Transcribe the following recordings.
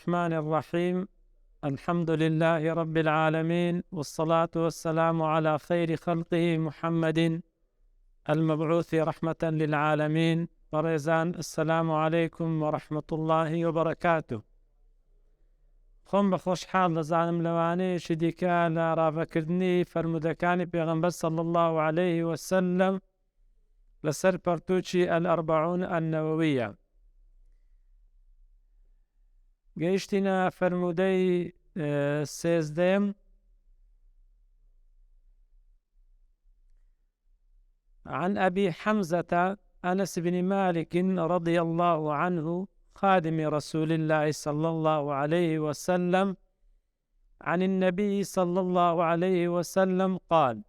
الرحمن الرحيم. الحمد لله رب العالمين، والصلاة والسلام على خير خلقه محمد المبعوث رحمة للعالمين. بريزان السلام عليكم ورحمة الله وبركاته. خۆم بە خۆشحاڵ دەزانم لەوانەیەشی دیکە لە ڕاوەکردنی فەرمودەکانی پێغەمبەر صلی الله عليه وسلم لەسەر پەرتووکی الأربعون النووية. گەیشتینە فەرمودەی سێزدەم عن أبي حمزة أنس بن مالك رضي الله عنه خادم رسول الله صلى الله عليه وسلم عن النبي صلى الله عليه وسلم قال: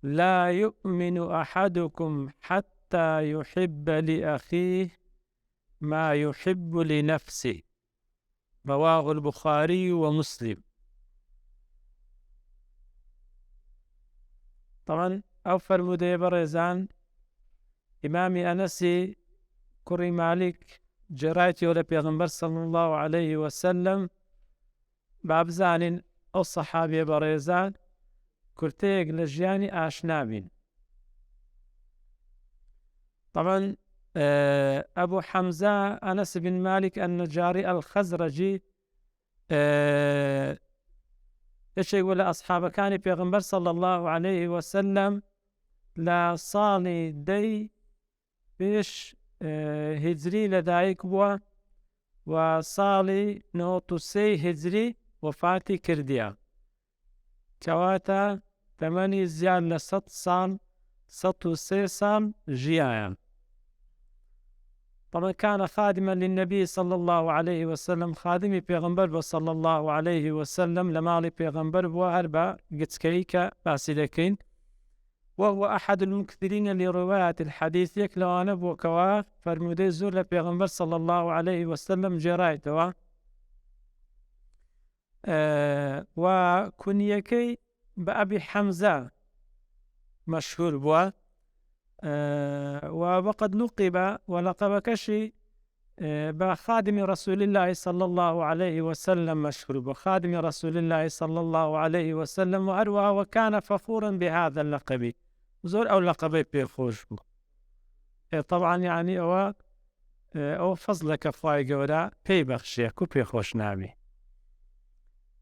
لا يؤمن أحدكم حتى يحب لأخيه ما يحب لنفسه. رواه البخاري ومسلم. طبعا أو فرمودي بريزان إمامي أنسي كري مالك جرايتي ولا بيغمبر صلى الله عليه وسلم بابزان أو صحابي بريزان كرتيق لجياني آشنابين. طبعا أبو حمزة أنس بن مالك النجاري الخزرجي إيش يقول أصحاب كان بيغمبر صلى الله عليه وسلم لا صالي دي بيش هجري لدايك بوا وصالي نوتوسي هجري وفاتي كرديا كواتا 8 زياد لست صال 103 صال جيايا. طبعا كان خادما للنبي صلى الله عليه وسلم، خادمي بيغمبر صلى الله عليه وسلم لمالي بيغمبر وهربا قتسكيكا باسلكين، وهو أحد المكثرين لرواية الحديث. يكلو أنا بوكوا فرمودي زور لبيغمبر صلى الله عليه وسلم جرايتوا وكنيكي بأبي حمزة مشهور بوا، وقد لقب ولقب كشي بخادم رسول الله صلى الله عليه وسلم مشهور بخادم رسول الله صلى الله عليه وسلم وأروى، وكان فخورا بهذا اللقب. زور أو لقبي بيخوش بو. طبعا يعني أو فضلك فاي قولا بي بخشيك وبيخوش نامي.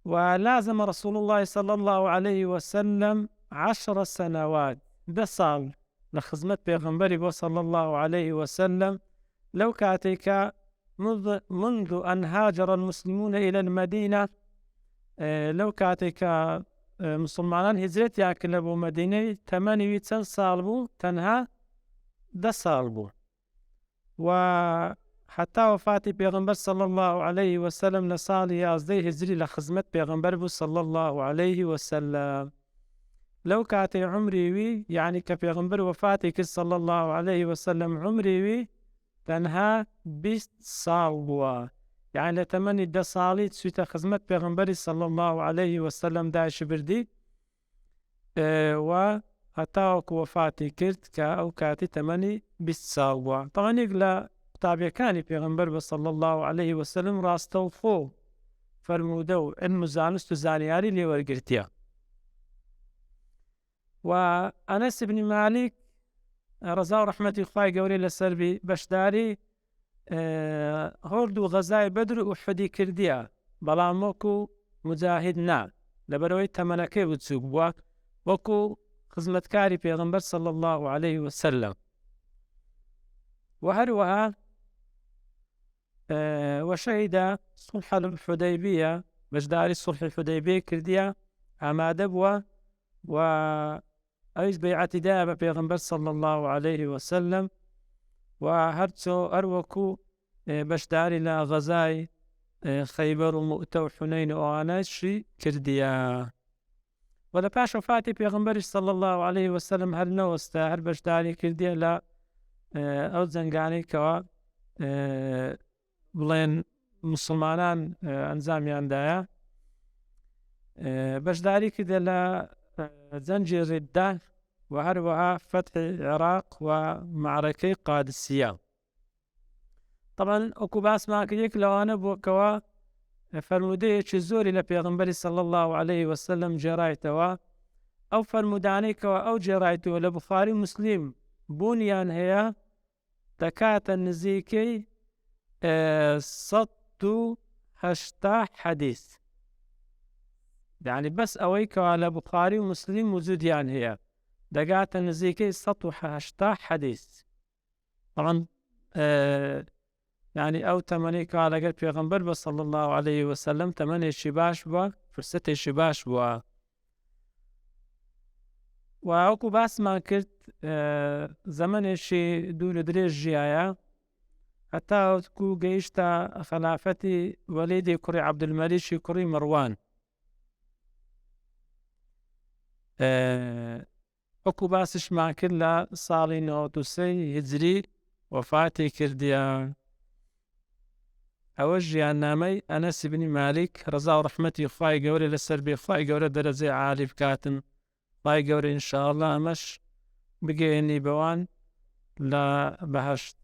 ولازم رسول الله صلى الله عليه وسلم 10 سنوات بصال لخدمة بيغمبري صلى الله عليه وسلم. لو كاتيك منذ أن هاجر المسلمون إلى المدينة، لو كاتيك مسلمان هجرت ياكلبو مدينة 8 سال بو تنها 10 سال بو، وحتى وفاة بيغمبر صلى الله عليه وسلم لصال يازدي هجري لخدمة بيغمبر صلى الله عليه وسلم. لو كاتي عمري وي يعني كبيغمبر وفاتك صلى الله عليه وسلم عمري وي تنها 20 سال بوا، يعني لتمني 10 سالي تسويت خدمة بيغمبر صلى الله عليه وسلم داعش بردي وهتاوك وفاتي كرت أو كاتي تمني 20 سال بوا. طبعا يقلا تابع كان بيغمبر صلى الله عليه وسلم راستوفو فرمودو المزانست زانياري اللي ورقرتيا. وأنس بن مالك رضا ورحمة الله قوري للسربي بشداري هردو غزاي بدر وحدي كرديا بلاموكو مجاهدنا لبروي تمنكي بتسوق بوا وكو خدمتكاري بيغمبر صلى الله عليه وسلم. وهروها وشهد صلح الحديبية بشداري صلح الحديبية كرديا عماد بوا وأيش بيعة دابة بيغمبر صلى الله عليه وسلم. وهرتو أروكو بشداري لا غزاي خيبر ومؤتة وحنين وآناشي كرديا. ولا باش وفاتي بيغمبر صلى الله عليه وسلم هل نوستا هل بشداري كرديا لا أو زنقاني كوا بلين مسلمانان أنزامي عندها بشداري كده لا زنجي ردة وهروها فتح العراق ومعركة قادسية. طبعا وەکو باسمان کرد یەک لەوانە بووکەوە فەرمودەیەکی زۆری لە پێغەمبەری صلی الله عليه وسلم جێڕایتەوە. ئەو فەرمودانەی ئەو جێڕایتەوە لە بوخاری و موسلیم بوونیان هەیە دەکاتە نزیکەی 180 حەدیث. یعنی بەس ئەوەی کەوا لە بوخاری و موسلیم وجودیان هەیە دەگاتە نزیکەی 180 حەدیث. طبعا يعني ئەو تەمەنەی کە لەگەڵ پێغەمبەر بە صلی الله عليه وسلم تەمەنێکی باش بووە، فرسەتێکی باش بووە. و وەکو باسمان کرد زەمانێکی دوور و درێژ ژیایە هەتا وەکو گەیشتە خەلافەتی وەلیدی کوڕی عەبدولمەلیکی کوڕی مەڕوان. وەکو باسیشمان کرد لە ساڵی 93 هیجری وەفاتی کردیە. ئەوە ژیاننامەی ئەنەس بنی مالیک ڕەزا و ڕەحمەتی خوای گەورە لەسەر بێ، خوای گەورە دەرەجەی عالی بکاتن، خوای گەورە ئینشاءالله ئەمەش بگەێنی بەوان لە بەهەشت.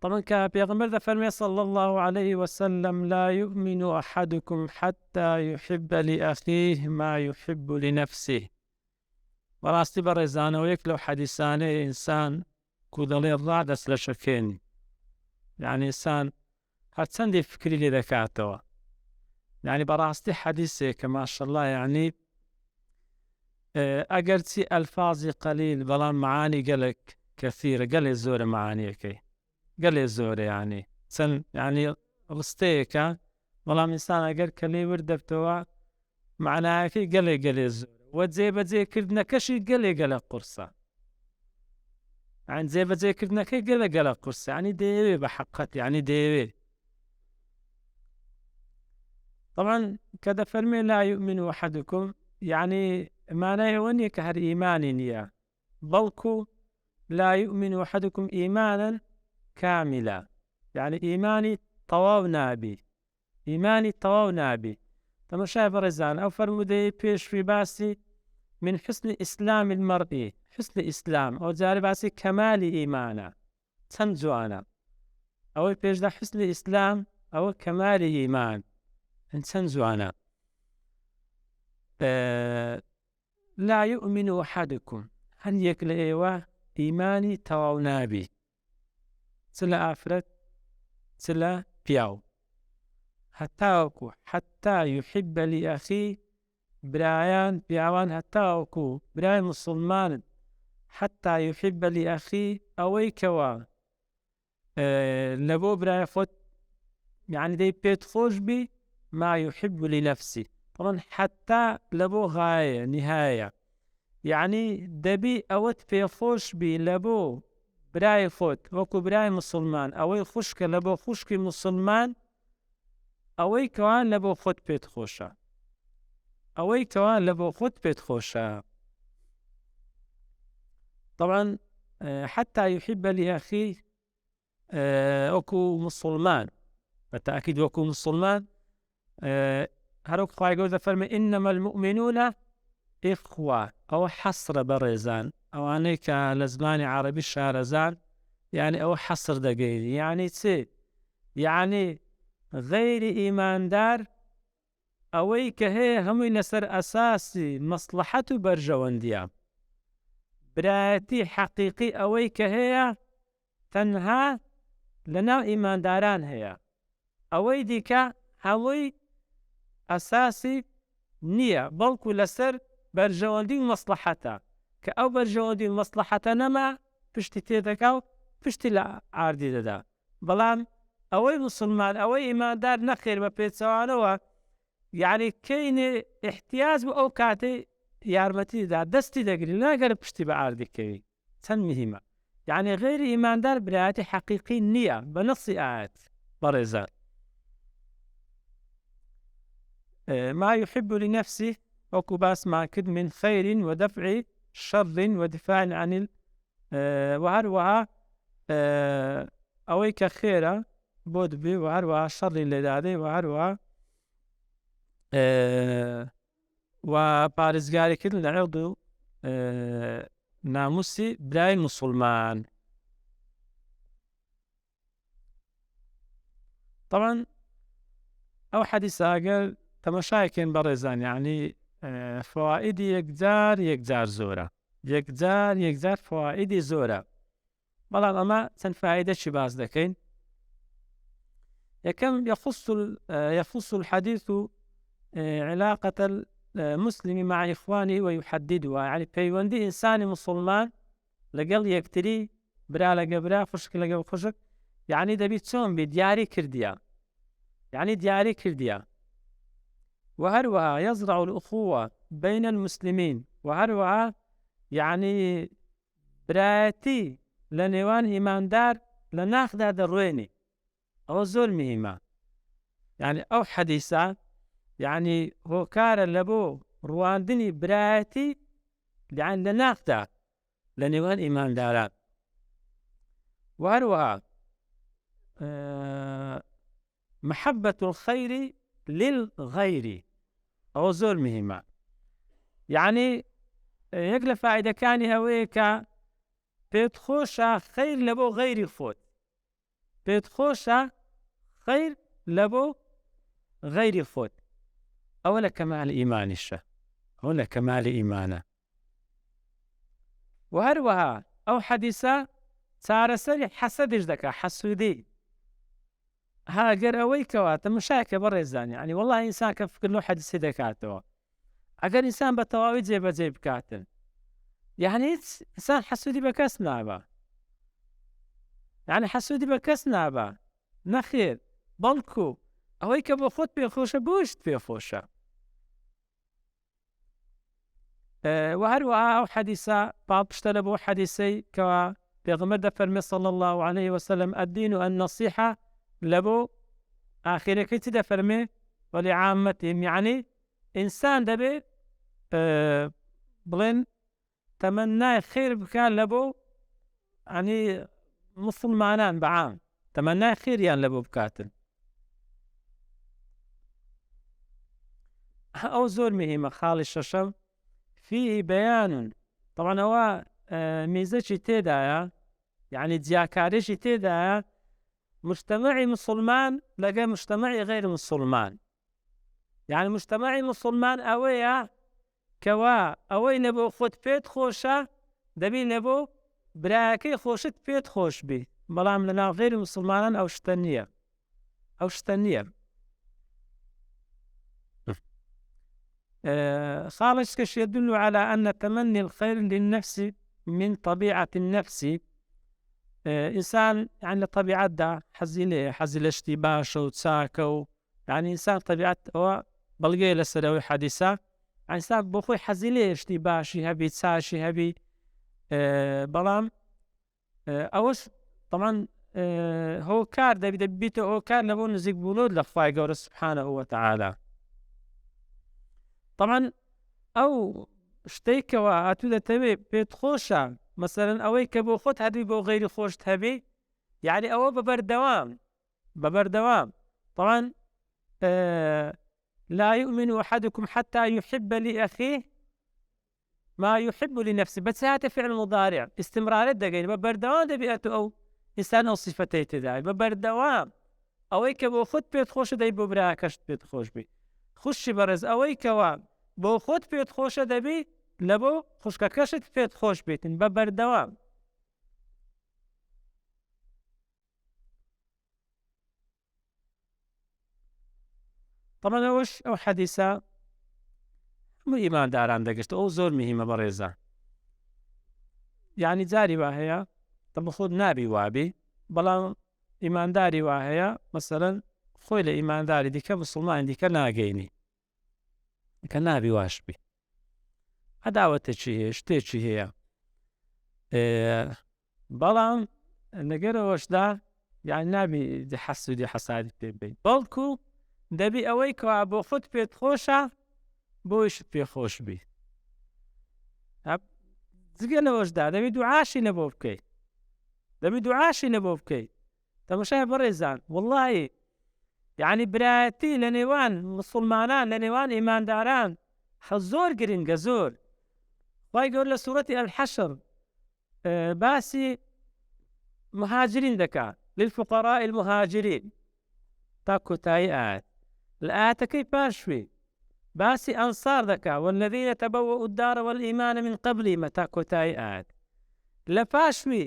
طبعا کە پێغەمبەر دەفەرمێ صلی الله عليه وسلم لا يؤمن أحدكم حتى يحب لأخيه ما يحب لنفسه. بەڕاستی بەڕێزانەوە یەک لەو حەدیثانەیە ئینسان کو دەڵێ ڕادەست لە شەکێنی، یعنی ئینسان هەرچەندی فکری لێ دەکاتەوە. یعنی بەڕاستی حەدیثێکە ماشەڵڵا، یعنی ئەگەر چی ئەلفاظی قەلیل بەڵام معانی گەلێک کەثیرە، گەلێ زۆرە معانیەکەی، گەلێ زۆرە، یعنی چەند یعنی ڕستەیەکە بەڵام ئینسان ئەگەر کەلێ وردەبتەوە معنایەکەی گەلێ زۆرە و جێبەجێکردنەکەشی گەلێ قورسە. يعني جێبەجێکردنەکەی گەلە قورسە، یعنی دەیەوێ بە حەقەت، یعنی دەیەوێ. طبعا کە دەفەرمێ لا يؤمن أحدكم يعني معنای ئەوە نییە کە هەر ئیمانی نییە، بەڵکو لا يؤمن أحدكم إيمانا كاملا، يعني ئیمانی تەواو نابی، ئیمانی تەواو نابی. تەماشای بەڕێزان ئەو فەرمودەی پێشوی باسی من حسن إسلام المرء، حسن ئیسلام ئەو جارە باسی کەمالی ئیمانە، چەند جوانە. ئەوەی پێشدا حسن ئیسلام ئەوە کەمالی ئیمان، چەند جوانە. لا يؤمن أحدكم، هەر یەک لە ئێوە ئیمانی تەواو نابی، چ لە ئافرەت چ لە پیاو، هەتاوەکو حتا يحب لأخيه، برایان پیاوان هەتاوەکو برای مسلمانت حتا يحب لأخيه ئەوەی کەوە لە بۆ برای خۆت یعنی دەی پێت خۆش بی ما يحب لنفسه. طبعا حتا لە بۆ غایە نهایە، یعنی دەبی ئەوەت پێخۆش بی لە بۆ برای خۆت وەکو برای مسلمان، ئەوەی خوشکە لە بۆ خوشکی مسلمان، ئەوەی کەوا لە بۆ خۆت پێت خۆشە، ئەوەی کەوا لە بۆ خۆت پێت خۆشە. طبعا حتى يحب لأخيه وەکو مسلمان، بەتاکید وەکو مسلمان. هەروەکو خوای گەورە دەفەرمێ إنما المؤمنون إخوة، ئەوە حەسرە بەڕێزان، ئەوانەی کە لە زمانی عەرەبی شارەزان، یعنی ئەوە حەسر دەگەیری، یعنی چ؟ یعنی غەیری ئیماندار ئەوەی کە هەیە هەمووی لەسەر ئەساسی مەسلحەت و بەرژەوەندیە. برایەتی حەقیقی ئەوەی کە هەیە تەنها لەناو ئیمانداران هەیە، ئەوەی دیکە هەمووی ئەساسی نییە، بەڵکو لەسەر بەرژەوەندی و مەسلحەتە، کە ئەو بەرژەوەندی و مەسلحەتە نەما پشتی تێدەکا و پشتی لە ئاردی دەدا. بەڵام ئەوەی مسلمان ئەوەی ئیماندار نەخێر بە پێچەوانەوە، یعنی کەینێ احتیاج بۆ ئەو کاتێ یارمەتیدا دەستی دەگری، ناگەرە پشتی بە ئاردیکەوی. چەند مهمە، یعنی غەیری ئیماندار برایەتی حەقیقی نییە بە نەسی ئاەت بەڕێزان. ما يحب لنفسه وەکو باسمان کرد من خير ودفع شر ودفاع عن وهروەها ئەوەی کە خێرە بۆ دبێ و هەروەها شەڕی لێدادەی و هەروەها و پارێزگاریکردن لە عێرد و ناموسی برای مسلمان. طبعا ئەو حەدیسە ئەگەر تەماشایەکەن بەڕێزان یعنی فەوائیدی یەکجار زۆرە، یەکجار فەوائیدی زۆرە، بەڵام ئەمە چەند فائیدەی باس دەکەین. یەکەم يخص الحديث علاقة المسلم مع إخوانه ويحددها، يعني پەیوەندی ئینسانی مسلمان لەگەڵ یەکتری، برا لەگە برا، خوشک لەگەڵ خوشک، يعني دەبی چۆن بێ دیاری کردیە، يعني دیاری کردیە. وهروها يزرع الأخوة بين المسلمين، وهروها يعني برایەتی لە نێوان ئیماندار لە ناخدا دەڕوێنێ، ئەوە زۆر مهمە. يعني ئەو حەدیسە يعني هۆکارە لە بۆ ڕواندنی برایەتی يعني لە ناخدا لە نێوان ئیمانداران. وهروها محبة الخير للغير، ئەوە زۆر مهمە. يعني یەک لە فائیدەکانی ئەوەیە کە پێت خۆشە خەیر لە بۆ غەیری خۆت، پێت خۆشە خەیر لە بۆ غەیری خۆت، ئەوە لە کەمالی ئیمانیشە، ئەوە لە کەمالی ئیمانە. وهروەها ئەو حەدیسە چارەسەری حەسەدش دەکا، حەسوودی. هاگەر ئەوەی کەواتە مشایکە بەڕێزان، يعني والله ئینسان کە فکر لەو حەدیسەی دەکاتەوە، ئەگەر ئینسان بە تەواوی جێبەجێ بکاتن، يعني هیچ ئینسان حەسوودی بە کەس نابە، يعني حەسوودی بە کەس نابە، نەخێر، بەڵکو ئەوەی کە بۆ خۆت پێخۆشە بۆشت پێخۆشە. وهروها ئەو حەدیسە پاڵپشتە لە بۆ حەدیسەی کەوا پێغەمبەر دەفەرمێ صلی الله عليه وسلم الدين النصيحة، لە بۆ ئاخرەکەی چ دەفەرمێ ولعامتهم، يعني ئینسان دەبێت بڵێن تەمەنای خێر بکات لە بۆ يعني مسلمانان بەعام، تەمەنای خێریان لە بۆ بکاتن. ئەو زۆر مهمە. خاڵی شەشەم فيه بيان، طبعا ئەوە میزەکی تێدایە، يعني جیاکارێکی تێدایە مجتمعی مسلمان لەگە مجتمعی غیر مسلمان. يعني مجتمعی مسلمان ئەوەیە کەوا ئەوەی لە بۆ خۆت پێت خۆشە دەبی لە بۆ برایەکەی خۆشت پێت خۆش بی، بەڵام لەناو غیری مسلمانان ئەو شتە نییە، ئەو شتە نییە. خالص يدل على أن تمني الخير للنفس من طبيعة النفس. إنسان يعني طبيعة دا حزي اشتباش وتساكو، يعني إنسان طبيعة هو بلغي لسلوي حديثة، يعني إنسان بخوي حزي اشتباشي هبي تساشي هبي بلام أوش طبعا هو كار دا بيته هو كار لبون نزيق بولود لخفاي قول سبحانه وتعالى. طبعا ئەو شتێکەوە هاتوو دەتەوێ پێت خۆشە، مەسەلەن ئەوەی کە بۆ خۆت هەبی بۆ غەیری خۆشت هەبی، یعنی ئەوە بەبەردەوام. طبعا لا يؤمن أحدكم حتى يحب لأخيه ما يحب لنفسه، بس هاتە فعل مضارع استمرارەت دەگەین، بەبەردەوام دەبێت ئەو ئینسان ئەو صفەتەی تێدای، بەبەردەوام ئەوەی کە بۆ خۆت پێت خۆشە دەی بۆ براکەشت پێت خۆش بی. خوشی بەڕێز ئەوەی کەوا بۆ خۆت پێت خۆشە دەبی لە بۆ خوشکەکەشت پێت خۆش بێتن بە بەردەوام. طبعا ئەو حەدیسە هەموو ئیمانداران دەگەشت، ئەو زۆر مهمە بەڕێزە. يعني جاری وا هەیە تە خۆت نابی وابی، بەڵام ئیمانداری وا هەیە مەسەلەن خۆی لە ئیمانداری دیکە مسلمانی دیکە ناگەینی، کە نابی واش بی، عەداوەتێکی هەیە، شتێکی هەیە. بەڵام لەگەرەوەشدا یعنی نابی حەسوودی حەسادی پێ بێت، بەڵکو دەبی ئەوەی کەوا بۆ خۆت پێت خۆشە بۆیشت پێ خۆش بی. جگە لەوەشدا دەبی دوعاشی لەبۆ بکەیت، دەبی دوعاشی لەبۆ بکەیت. تەماشای بەڕێزان وەڵڵاهی يعني برایەتی لە نێوان مسلمانان لە نێوان ئیمانداران زۆر گرنگە، زۆر. خوای گەورە لە سوورەتی الحەشر باسی مهاجرین دەکات، للفقراء المهاجرين، تا کۆتایی ئاەت لە ئاەتەکەی پاشوێ باسی ئەنسار دەکا والذین تبوؤوا الدار والإيمان من قبلهم تا کۆتایی ئاەت لە پاشوێ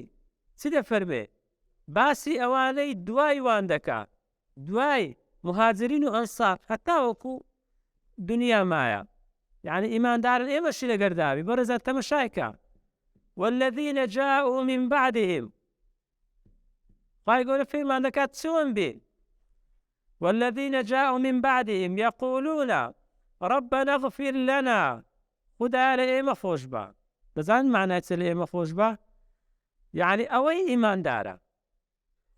چی دەفەرمێ باسی ئەوانەی دوای وان دەکا دوای مهاجرین و ئەنسار هەتا وەکو دنیا مایە یعنی ئیماندارن ئێمەشی لەگەرداوی بەڕێزان تەمەشایکە والذین جاءوا من بعدهم خی گەورە فێرمان دەکات چۆن بێ والذین جاءوا من بعدهم يقولون ربنا اغفر لنا خدا لە ئێمە خۆش بە دەزانن معنای چ لە ئێمە خۆش بە یعنی ئەوەی ئیماندارە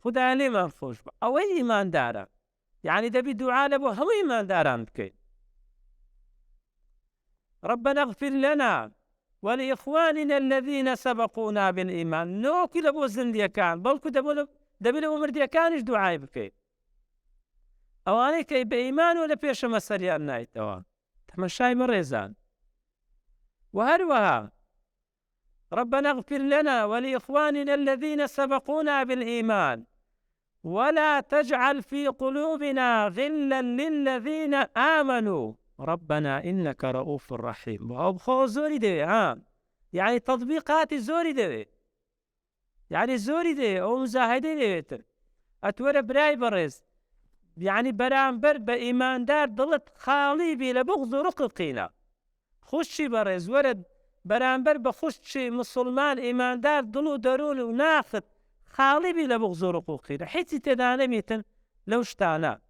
خدا لێمان خۆش بە ئەوەی ئیماندارە یعنی دەبی دوعا لە بۆ هەموو ئیمانداران بکەین ربنا اغفر لنا ولإخواننا الذين سبقونا بالإيمان نۆکی لە بۆ زندیەکان بەڵکو دەبێت لە بۆ مردیەکانیش دوعای بکەین ئەوانەی کەی بە ئیمان و لە پێشەمە سەریان نایتەوە تەمەشای بەڕێزان وهروەها ربنا اغفر لنا ولإخواننا الذين سبقونا بالإيمان ولا تجعل في قلوبنا غلا للذين آمنوا ربنا إنك رؤوف رحيم وأبخو زوري دي يعني تطبيقات زوري دي يعني زوري دي أو مزاهدة دي أتورى براي برز يعني برامبر بإيمان دار ضلت خالي بي لبغض رققنا خشي برز ورد برامبر بخشي مسلمان إيمان دار ضلو درول وناخد خالي بي لبغض رققنا حيث تدانميتن لو اشتانا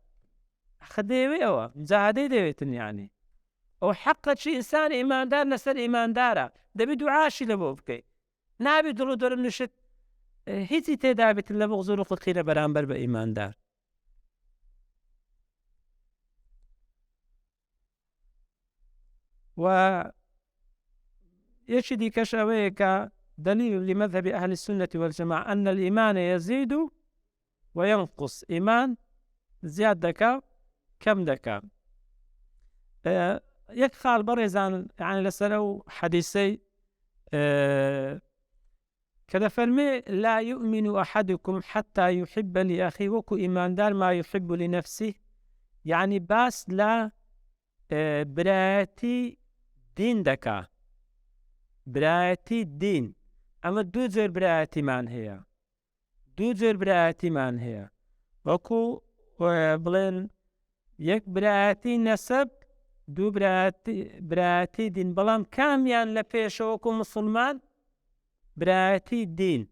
خديوي أو مزاهدة ديويتن يعني أو حقا شي إنسان إيمان دار نسر إيمان دارا دبي دعاشي لبو بكي نابي ضلو در نشت هيتي تدابت لبغض رققنا برامبر بإيمان دار و يشدي كشويك دليل لمذهب أهل السنة والجماعة أن الإيمان يزيد وينقص إيمان زياد دكا كم دكا يكخال برزان يعني لسلو حديثي كذا فرمي لا يؤمن أحدكم حتى يحب لأخيه وكو إيمان دار ما يحب لنفسه يعني باس لا براتي دين دكا براتي دين أما دو جور براتي مان هي دو جور براتي مان هي وكو بلين يك براتي نسب دو براتي دين بلام كاميان لبيش وكو مسلمان براتي دين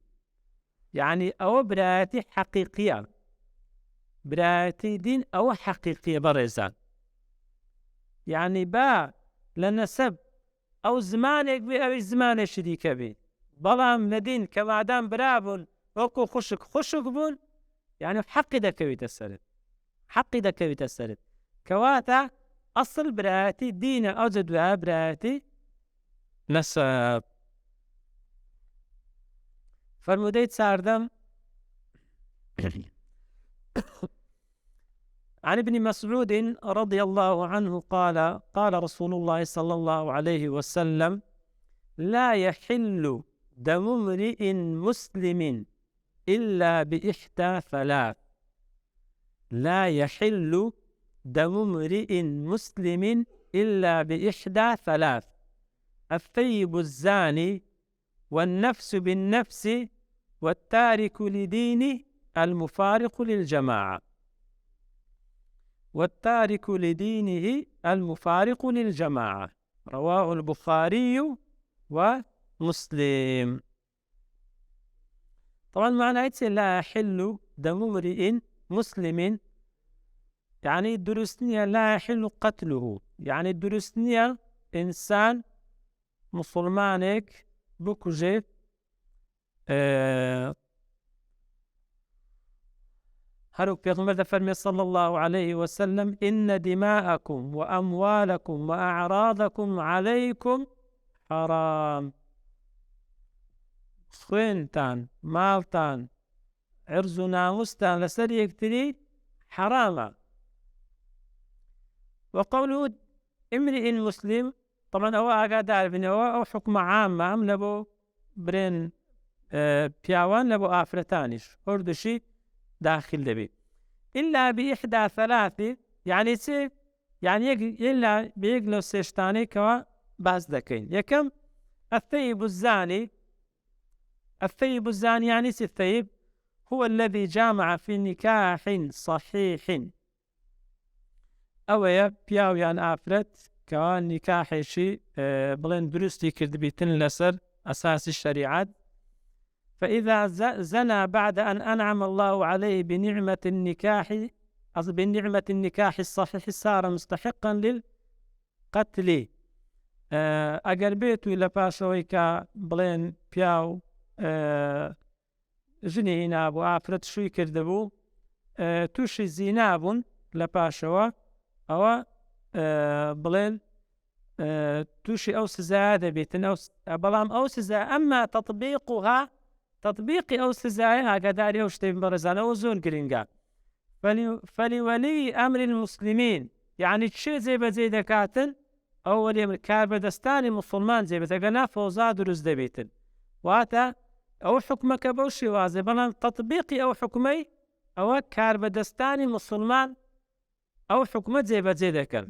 يعني أو براتي حقيقية براتي دين أو حقيقية برزان يعني با لنسب أو زمانك بي أو زمان شريك بي بلام ندين كمادام برابون وكو خشك بون يعني حقي دكوي تسرد حقي دكوي تسرد كواتا أصل براتي دين أوجد بها براتي نسب فرموديت ساردم عن ابن مسعود رضي الله عنه قال قال رسول الله صلى الله عليه وسلم لا يحل دم امرئ مسلم إلا بإحدى ثلاث لا يحل دم امرئ مسلم إلا بإحدى ثلاث الثيب الزاني والنفس بالنفس والتارك لدينه المفارق للجماعة والتارك لدينه المفارق للجماعة رواه البخاري ومسلم. طبعا معنى لا يحل دم امرئ مسلم يعني درسنيا لا يحل قتله يعني درسنيا إنسان مسلمانك بكجي هروك بيغمبر فرمي صلى الله عليه وسلم إن دماءكم وأموالكم وأعراضكم عليكم حرام خوينتان مالتان عرض ناموستان لسر يكتري حراما وقوله امرئ مسلم طبعا هو أقادار بن هو حكم عام عام لبو برين بياوان لبو آفرتانش هردشي داخل دبي إلا بإحدى ثلاث يعني سي يعني إلا بيقلو سيشتاني كوا باز دكين يكم الثيب الزاني. الثيب الزاني يعني سي الثيب هو الذي جامع في نكاح صحيح أويا بياو يان آفرت كوان نكاح شي بلين درستي كرد بيتن لسر أساس الشريعة. فإذا زنى بعد أن أنعم الله عليه بنعمة النكاح بنعمة النكاح الصحيح صار مستحقا للقتل. أجر بيتو لباشويكا بلين بياو ژنی هینابوو ئافرەت شووی کردبوو تووشی زینابوون لە پاشەوە ئەوە بڵێن تووشی ئەو سزایە دەبێتن بەڵام ئەو سزا ئەمما تەطبیقی ئەو سزایە ئاگاداری ئەو شتەی بەڕێزانەوە زۆر گرنگە. فەلیوەلی ئەمری المسلمین یعنی چێ جێبەجێ دەکاتن ئەو وەلی کاربەدەستانی موسڵمان جێبێت ئەگەنا فەوزا دروست دەبێتن واتە ئەو حکومەکە بەو شێوازێ بەڵام تەطبیقی ئەو حکومەی ئەوە کاربەدەستانی موسڵمان ئەو حکومە جێبەجێ دەکەن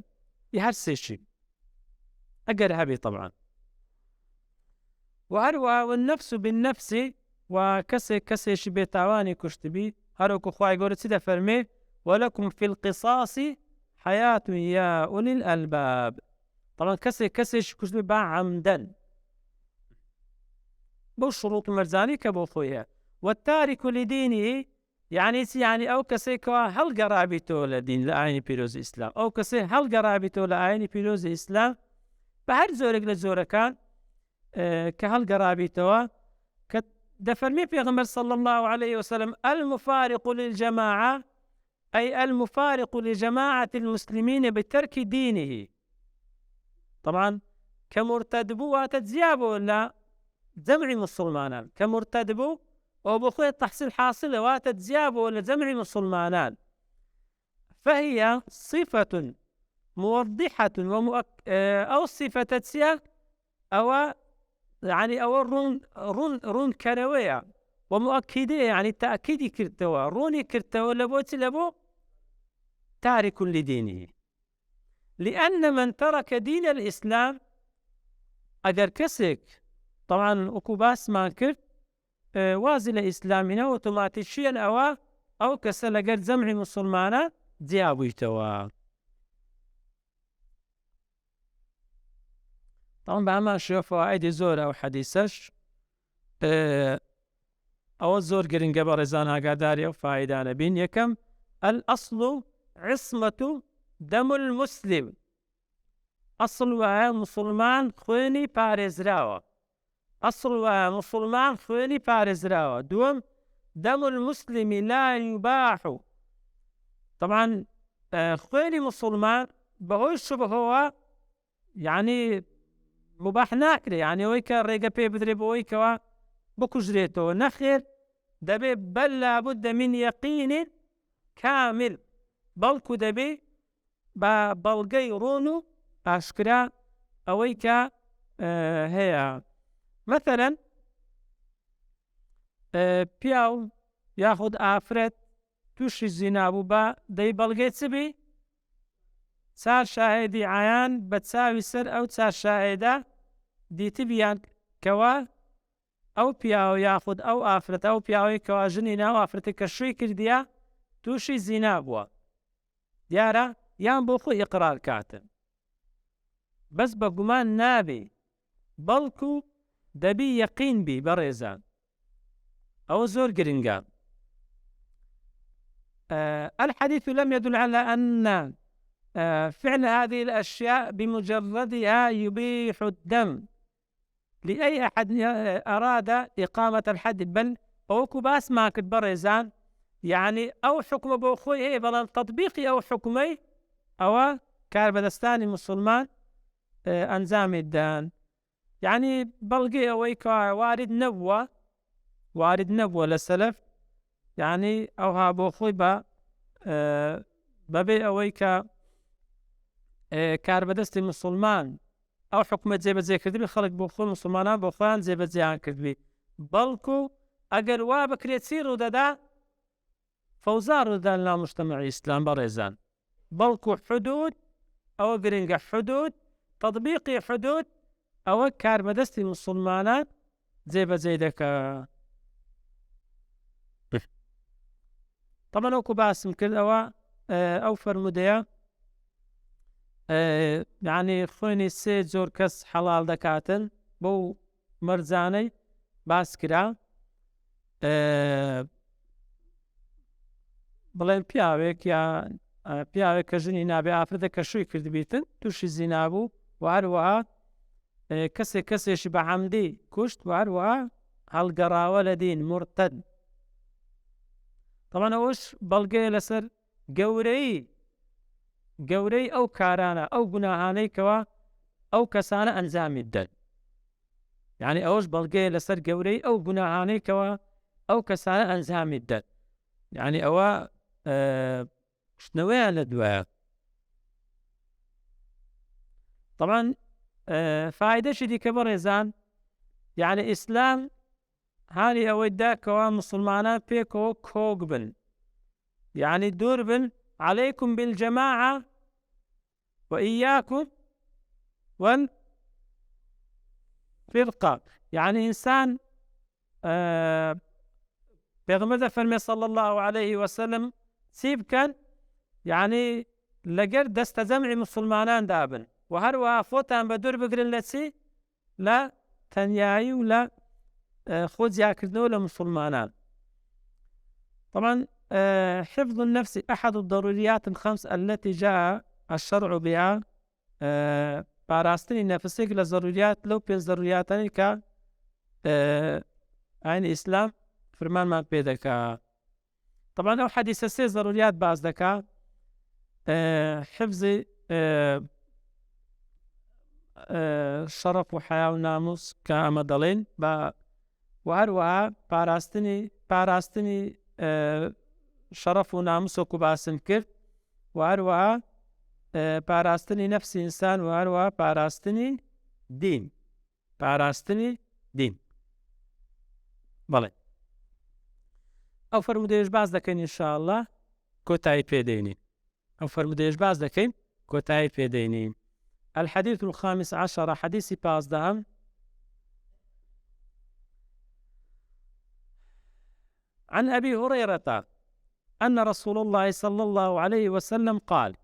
هەر سێشی ئەگەر هەبێ طبعا. وهەروەها والنفس بالنفس و کەسێکی بێتاوانی کوشتبی هەروەکو خوای گەورە چی دەفەرمێ ولكم في القصاص حياة يا أولي الألباب. طبعا کەسێکی کوشتبی با عەمدەن بۆ شروط مەرجانی کە بۆ خۆی هەیە. والتارك لدينه يعني ئەو کەسێکەوە هەڵگەڕابێتەوە لە دین لە ئاینی پیرۆزی ئیسلام ئەو کەسێ هەڵگەڕابێتەوە لە ئاینی پیرۆزی ئیسلام بە هەر زۆرێک لە جۆرەکان کە هەڵگەڕابێتەوە کە دەفەرمێ پێغەمبەر صلی الله عليه وسلم المفارق للجماعة أي المفارق لجماعة المسلمين بترك دينه. طبعا كمرتد بوو تجزیابۆ لە جەمعی مسلمانان کە مرتد بوو ئەو بۆ خۆی تەحصیل حاصلە واتە جیابەوە لە جەمعی مسلمانان. فهي صفة موضحة أو صفة چیە ئەوە يعني ئەوە ڕوون کەرەوەیە ومؤكدەیە يعني تأكیدی کردەوە ڕوونی کردەوە لە بۆ چی لە بۆ تارك لدينه. لأن من ترك دين الإسلام ئەگەر کەسێک طبعا وەکو باسمان کرد وازی لە ئیسلامینە ئۆتۆماتیکیەن ئەو کەسە لەگەر جەمعی موسڵمانە جیابوویتەوە. طبعا بە هەمان شێوە فەوائیدی زۆرە ئەو حەدیسەش ئەوە زۆر گرنگە بە ڕێزان ئاگاداری ئەو فایدانە بین. یەکەم الأصل عصمة دم المسلم ئەسڵ وایە موسڵمان خوێنی پارێزراوە ئەسڵ وایە موسڵمان خوێنی پارێزراوە. دووەم دم المسلم لا يباح. طبعا خوێنی موسڵمان بەهۆی شوبهەوە يعني مباح ناکرێ يعني ئەوەی کە ڕێگە پێ بدرێ بەوەی کەوە بکوژرێتەوە نەخێر دەبێ بەل لابد من يقين كامل بەڵکو دەبێ بە بەڵگەی ڕۆن و ئاشکرا ئەوەی کە هەیە. مثلا پیاو یاخود ئافرەت تووشی زینا بوو بە دەی بەڵگەی چ بی چار شاهێدی عەیان بە چاوی سەر ئەو چار شاهێدە دیتبیان کەوە ئەو پیاوە یاخود ئەو ئافرەتە ئەو پیاوەی کەوا ژنی ناو ئافرەتی کە شووی کردیە تووشی زینا بووە دیارە یان بۆ خۆی ئیقرار کاتن بەس بە گومان نابێ بەڵکو دەبی یەقین بی بەڕێزان ئەوە زۆر گرنگە. الحديث لم يدل على أن فعل هذه الأشياء بمجردها يبيح الدم لأي أحد أراد إقامة الحد بل أوكو باس ما كد بريزان يعني أو حكم بوخوي هي بلان تطبيقي أو حكمي أو كاربدستاني مسلمان أنزام الدان يعني بلقي أويكا وارد نبوة للسلف يعني أوها بوخوي ببي أويكا کاربەدەستی مسلمان ئەو حکومە جێبەجێ کردبی خەڵک بۆ خۆی مسلمانان بۆ خۆیان جێبەجێیان کردبی بەڵکو ئەگەر وا بکرێت چی ڕوودەدا فوزار ذا لا مجتمع إسلام بريزان بلكو حدود أو قرنق حدود تطبيقي حدود أو كار بدستي مسلمانات زي بزيدك. طبعا أوكو باسم كل أو فرموديا يعني خويني سي زور كس حلال دكاتن بو مرزاني باسكرا بڵێن پیاوێک یا پیاوێک کە ژنی نابێ ئافرەتە کە شووی کردبیتن تووشی زینا بوو و هەروەها کەسێکی بە عەمدی کوشت و هەروەها هەڵگەڕاوە لە دین مرتەد. طبعا ئەوەش بەڵگەیە لەسەر گەورەی ئەو کارانە ئەو گوناهانەی کەوا ئەو کەسانە ئەنجامی دەن. یعنی ئەوەش بەڵگەیە لەسەر گەورەی ئەو گوناهانەی کەوا ئەو کەسانە ئەنجامی دەن. یعنی ئەوە شتنەوەیان لە دوایە. طبعا فایدەشی دیکە بەڕێزان یعنی ئیسلام هانی ئەوەی دا کەوا مسلمانان پێکەوە کۆک بن، یعنی دوور بن عليكم بالجماعة وإياكم والفرقة. يعني إنسان پیغمبر فرمي صلى الله عليه وسلم سيب كان يعني لقر دست جمع مسلمانان دابن وهروا فوتان بدور بقرن لسي لا تنياي ولا خذ ياكردنو لمسلمانان. طبعا حفظ النفس أحد الضروريات الخمس التي جاء الشرع بها. باراستني نفسك للضروريات لو بين ضرورياتني ك عين الإسلام فرمان ما بيدك. طبعا أو حديث سي ضروريات باز دكا حفظ شرف وحياة وناموس كامدلين وهروها باراستني شرف وناموس وكباسن كرد وهروها باراستني نفس إنسان وهروها باراستني دين بلى ئەو فەرمودەیەش باز دەکەین ئینشاءالله کۆتایی پێدەینین. ئەو فەرمودەیەش باز دەکەین کۆتایی پێدەینین. الحديث الخامس عشر حديث پازدەهەم عن أبي هريرة أن رسول الله صلى الله عليه وسلم قال: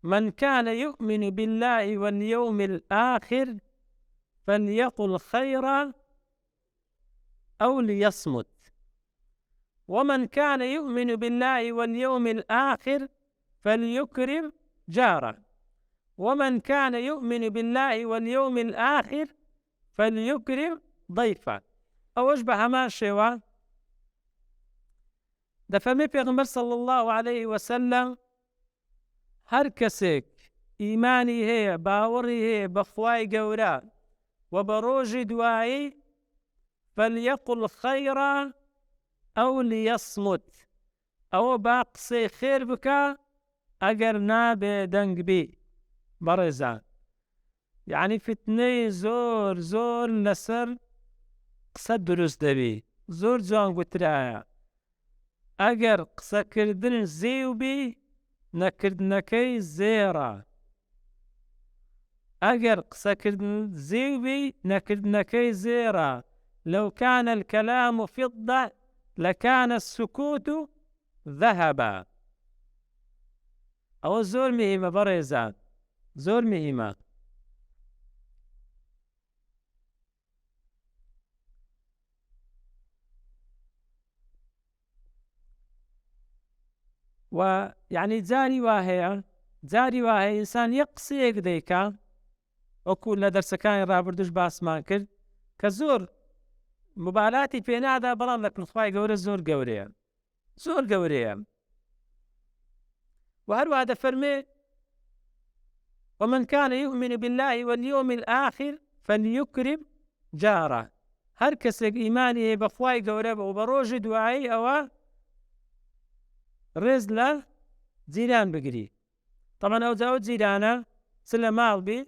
من كان يؤمن بالله واليوم الآخر فليقل خيرا أو ليصمت، ومن كان يؤمن بالله واليوم الآخر فليكرم جاره، ومن كان يؤمن بالله واليوم الآخر فليكرم ضيفه. أو أشبه ما شوى دفمي پیغمبر صلى الله عليه وسلم هر کەسێک ئیمانی هەیە باوەڕی هەیە بەخوای گەورە و بە ڕۆژی دوایی فليقل خيرا أو ليصمت، أو با قسەی خێر بکە ئەگەر نابێ دەنگ بی. بەڕێزان یعنی فتنەی زۆر لەسەر قسە دروست دەبی، زۆر جوان گوترایە ئەگەر قسەکردن زێو بی نەکردنەکەی زێڕە، ئەگەر قسەکردن زێو بی نەکردنەکەی زێڕە. لو كان الكلام فضة لكان السكوت ذهبا. أو زور مهمة بريزان، زور مهمة. ويعني جاري واهي إنسان يقصي يقديكا وكل درسكان رابردوش باسمان كرد كزور مبالاتي پێنادا بەڵام لە پڵخوای گەورە زۆر گەورەیە. وهروها دەفەرمێ ومن كان يؤمن بالله واليوم الآخر فليكرم جاره. هەر کەسێک ئیمانی هەیە بەخوای گەورە و بە ڕۆژی دوایی ئەوە ڕێز لە جیران بگری. طبعا ئەو جاوە جیرانە چ لە ماڵ بی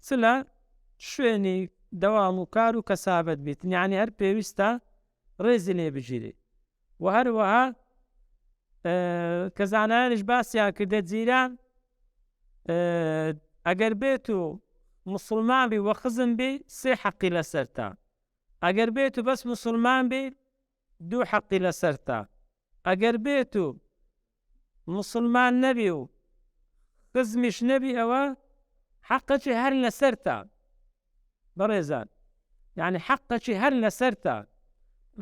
چ لە شوێنی دەوام و کار و کەسابەت بیت، یعنی هەر پێویستە ڕێزی لێ بژیری. و هەروەها کە زانایانیش باسییان کردێت جیران ئەگەر بێت و مسلمان بی وە خزم بی 3 حەقی لەسەرتە، ئەگەر بێت و بەس مسلمان بی 2 حەقی لەسەرتە، ئەگەر بێت و مسلمان نەبی و خزمیش نەبی ئەوە حەقەکی هەر لەسەرتە. بەڕێزان یعنی حەقەکی هەر لەسەرتە.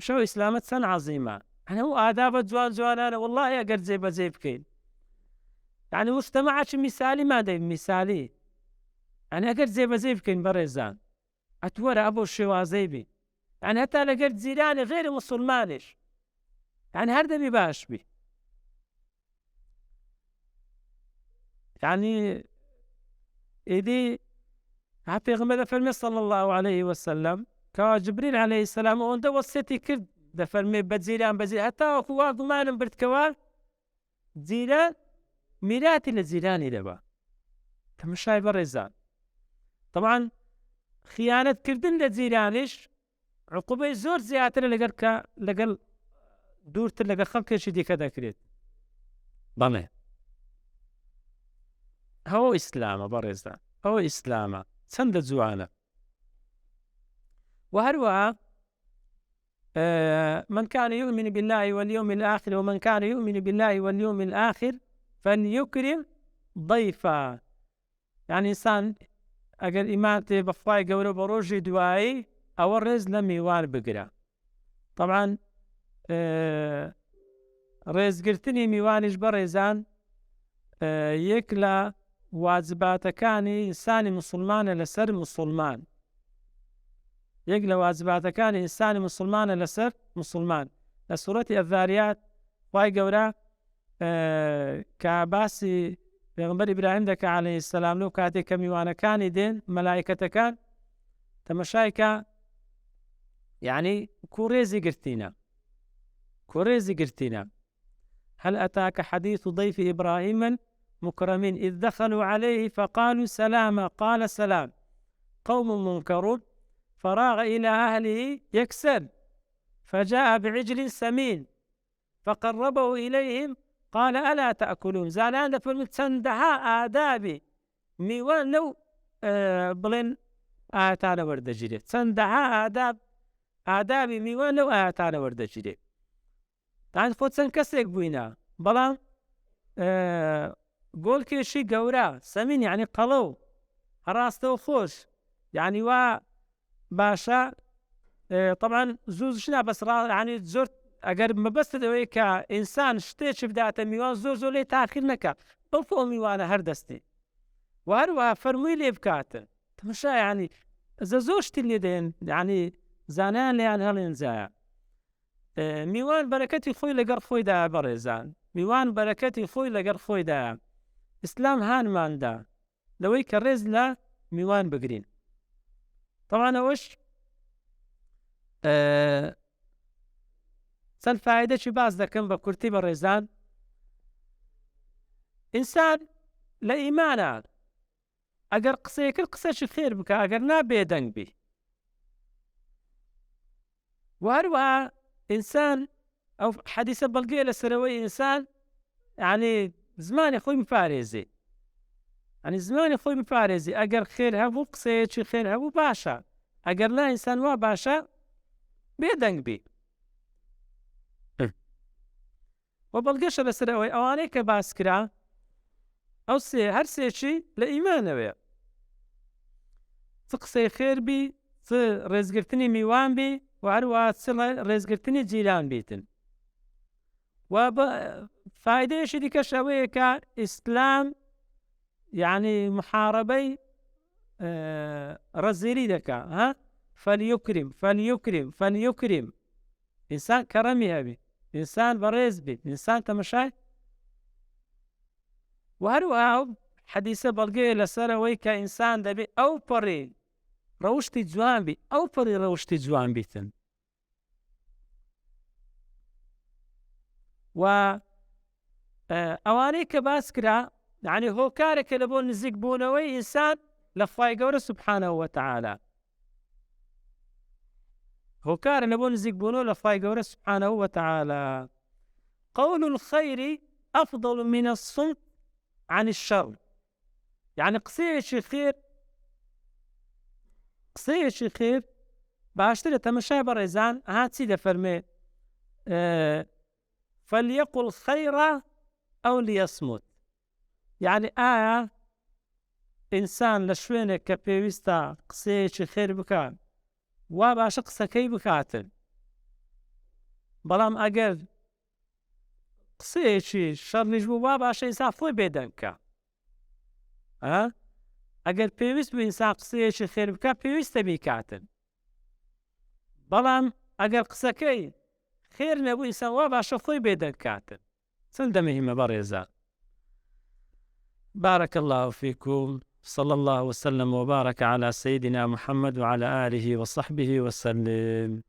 شەو ئیسلامەت چەند عەزیمە، هەموو ئادابە جوان جوانانە وەڵڵاهی ئەگەر جێبەجێ بکەین یعنی مجتەمەعێکی میسالی مادەین میسالی یعنی ئەگەر جێبەجێ بکەین بەڕێزان ئەتوەرە ئەبۆ شێوازەی بی یعنی هەتا لەگەر جیرانی غێری موسڵمانیش یعنی هەر دەبی باش بی. یعنی ئیدی پێغەمبەر دەفەرمێ صلی الله عليه وسلم کەوا جبریل عليه السلام ئەوەندە وەسیەتی کرد دەفەرمێ بە جیران هەتا وەکو وا گومانم بردکەوە جیران میراتی لە جیرانی دەبا. تەماشای بەڕێزان طبعاً خیانەتکردن لە جیرانیش عقوبەی زۆر زیاترە لەگەڵ دوورتر لەگەڵ خەڵکێکی دیکە دەکرێت. بەڵێ ئەوە ئیسلامە بەڕێزان، ئەوە ئیسلامە چەندە جوانە. و هەروەها من كان يؤمن بالله واليوم الآخر ومن كان يؤمن بالله واليوم الآخر فليكرم ضيفا. يعني إنسان ئەگەر ئیمانتێ بەخوای گەورە بە ڕۆژی دوایی ئەوە ڕێز لە میوان بگرە. طبعاً ڕێزگرتنی میوانیش بەڕێزان یەک لە واجباتەکانی ئینسانی موسڵمانە لەسەر موسڵمان، یەک لە واجباتەکانی ئینسانی موسڵمانە لەسەر موسڵمان. لە سوورەتی ئەذاریات خوای گەورە کە باسی پێغەمبەر ئیبراهیم دەکا عەلەیهی سەلام لەو کاتێک کە میوانەکانی دێن مەلایکەتەکان تەماشایکە یعنی کوڕێزی گرتینە هل أتاك حديث ضيف إبراهيم المكرمين إذ دخلوا عليه فقالوا سلاما قال سلام قوم منكرون فراغ إلى أهله يكسل فجاء بعجل سمين فقربه إليهم قال ألا تأكلون. زالان دەفەرمێت چەندەها ئادابی میوان لەو بڵێن ئاەتانە وەردەگیرێت، چەندەها ئادابی میوان لەو ئاەتانە وەردەگیرێت. تان خۆ چەند کەسێک بووینە بەڵام گۆڵکێشی گەورە سەمین یعنی قەڵە و هەڕاستەوە خۆش یعنی وا باشە. طبعاً زووش نابەس یعنی زۆر ئەگەر مەبەستت ئەوەیە کە ئینسان شتێکی بداتە میوان زۆر لێ تاخیر نەکات بەڵکو ئەو میوانە هەردەستی و هەروەها فەرمووی لێ بکاتن. تەماشا یعنی زۆر شتی لێ دێن یعنی زانایان لێیان هەڵێنجایە. میوان بەرەکەتی خۆی لەگەڵ خۆیدایە بەڕێزان، میوان بەرەکەتی خۆی لەگەڵ خۆیدایە. ئیسلام هانماندا لەوەی کە ڕێز لە میوان بگرین. طبعاً ئەوەش چەند فایدەی باز دەکەم بە کورتی بەڕێزان. ئینسان لە ئیمانە ئەگەر قسەیە کرد قسەشی خێر بکە ئەگەر نا بێدەنگ بی. و هەروەها ئینسان ئەو حەدیسە بەڵگەیە لەسەرەوەی ئینسان یعنی زمانی خۆی بپارێزی، یعنی زمانی خۆی بپارێزی. ئەگەر خێر هەبوو قسەیەکی خێر هەبوو باشە، ئەگەر نا ئینسان وا باشە بێدەنگ بی. و بەڵگەشە لەسەر ئەوانەی کە باس کرا ئەو هەر سێکی لە ئیمانەوەیە، چ قسەی خێر بی، چ ڕێزگرتنی میوان بی و هەروەها چ ڕێزگرتنی جیران بیتن. و فایدەیەشی دیکەش ئەوەیە کە ئیسلام یعنی محارەبەی ڕەزیری دەکا. فەلیوکریم ئینسان کەڕەمی هەبی، ئینسان بەڕێز بیت، ئینسان تەماشای. و هەروەها ئەو حەدیسە بەڵگەیە لەسەرەوەی کە ئینسان دەبێت ئەو پەڕی ڕەوشتی جوان بی، ئەو پەڕی ڕەوشتی جوان بیتن. و ئەوانەی کە باس کرا یعنی هۆکارێکە لە بۆ نزیک بوونەوەی ئینسان لە خوای گەورە سوبحانەهو وەتەعالا. هۆکارە لە بۆ نزیکبوونەوە لە خوای گەورە سبحانه وتعالى. قول الخير أفضل من الصمت عن الشر. يعني قسەیەکی خێر باشترە. تەمەشای بەڕێزان چی دەفەرمێ؟ فليقل خيرا أو ليصمت. يعني ئایا ئینسان لە شوێنێک کە پێویستە قسەیەکی خێر بکات وا باشە قسەکەی بکاتن، بەڵام ئەگەر قسەیەکی شەڕیش بوو وا باشە ئینسان خۆی بێدەنگکە. ئەگەر پێویست بوو ئینسان قسەیەکی خێر بکات پێویستە بیکاتن، بەڵام ئەگەر قسەکەی خێر نەبوو ئینسان وا باشە خۆی بێدەنگکاتن. چەندە مهمە بەڕێزان. بارك الله فيكم. صلى الله وسلم وبارك على سيدنا محمد وعلى آله وصحبه وسلم.